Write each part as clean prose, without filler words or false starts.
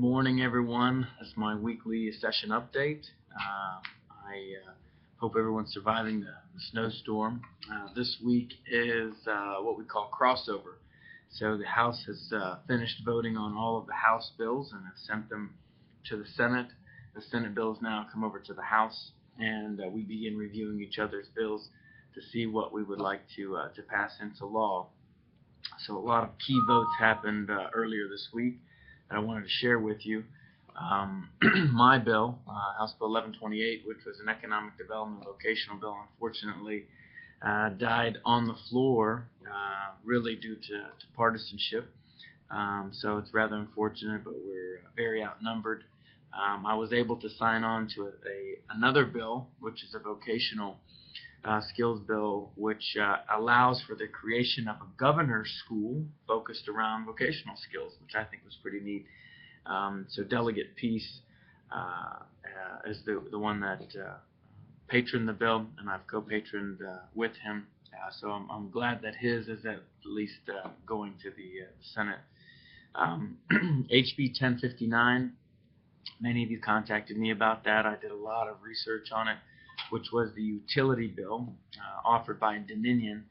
Morning, everyone. That's my weekly session update. I hope everyone's surviving the snowstorm. This week is what we call crossover. So the House has finished voting on all of the House bills and have sent them to the Senate. The Senate bills now come over to the House, and we begin reviewing each other's bills to see what we would like to pass into law. So a lot of key votes happened earlier this week that I wanted to share with you. My bill, House Bill 1128, which was an economic development vocational bill, unfortunately died on the floor, really due to partisanship. So it's rather unfortunate, but we're very outnumbered. I was able to sign on to another bill, which is a vocational skills bill, which allows for the creation of a governor's school focused around vocational skills, which I think was pretty neat. So Delegate Peace is the one that patroned the bill, and I've co-patroned with him. So I'm glad that his is at least going to the Senate. HB 1059, many of you contacted me about that. I did a lot of research on it, which was the utility bill offered by Dominion.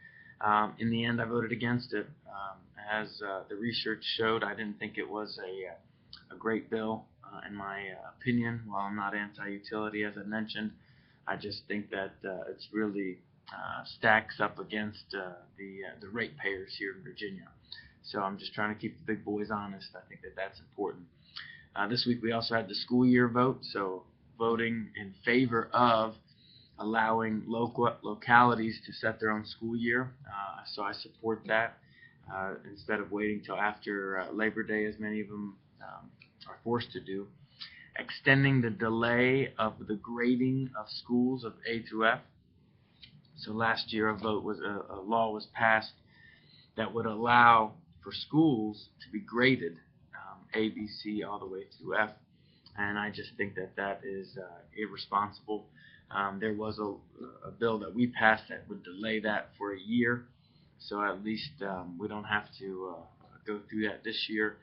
In the end, I voted against it. As the research showed, I didn't think it was a great bill, in my opinion. While I'm not anti-utility, as I mentioned, I just think that it's really stacks up against the ratepayers here in Virginia. So I'm just trying to keep the big boys honest. I think that that's important. This week we also had the school year vote, so voting in favor of allowing localities to set their own school year. So I support that instead of waiting till after Labor Day, as many of them are forced to do. Extending the delay of the grading of schools of A through F. So last year a law was passed that would allow for schools to be graded A, B, C, all the way through F. And I just think that that is irresponsible. There was a bill that we passed that would delay that for a year, so at least we don't have to go through that this year.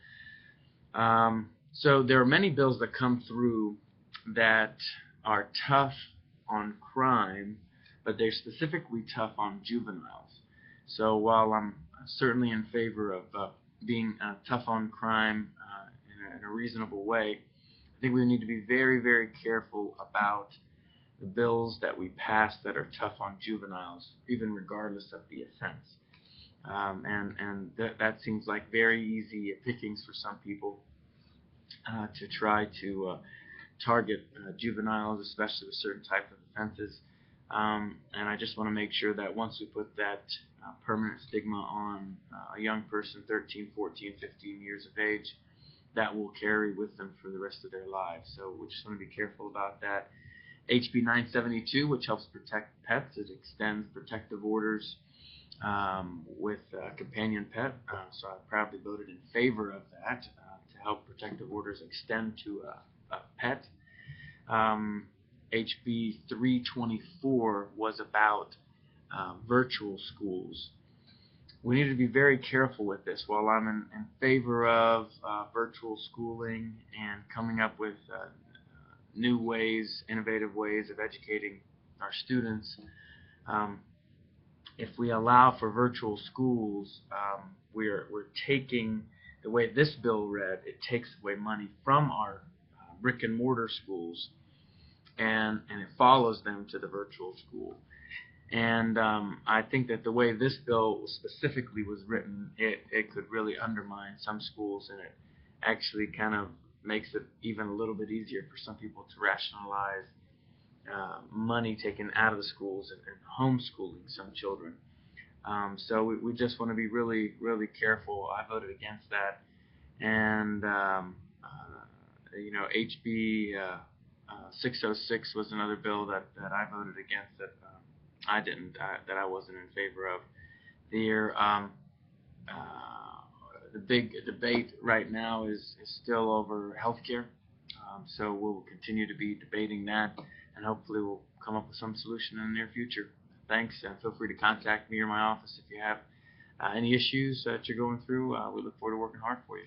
So there are many bills that come through that are tough on crime, but they're specifically tough on juveniles. So while I'm certainly in favor of being tough on crime in a reasonable way, I think we need to be very, very careful about the bills that we pass that are tough on juveniles, even regardless of the offense. And that seems like very easy pickings for some people to try to target juveniles, especially with certain types of offenses. And I just want to make sure that once we put that permanent stigma on a young person, 13, 14, 15 years of age, that will carry with them for the rest of their lives. So we just want to be careful about that. HB 972, which helps protect pets, it extends protective orders with a companion pet. So I proudly voted in favor of that to help protective orders extend to a pet. HB 324 was about virtual schools. We need to be very careful with this. While I'm in favor of virtual schooling and coming up with new ways, innovative ways of educating our students, if we allow for virtual schools, we're taking, the way this bill read, it takes away money from our brick and mortar schools, and it follows them to the virtual school. And I think that the way this bill specifically was written, it could really undermine some schools, and it actually kind of makes it even a little bit easier for some people to rationalize money taken out of the schools and homeschooling some children. So we just want to be really, really careful. I voted against that. And, HB 606 was another bill that I voted against that that I wasn't in favor of. The big debate right now is still over healthcare. So we'll continue to be debating that, and hopefully we'll come up with some solution in the near future. Thanks, and feel free to contact me or my office if you have any issues that you're going through. We look forward to working hard for you.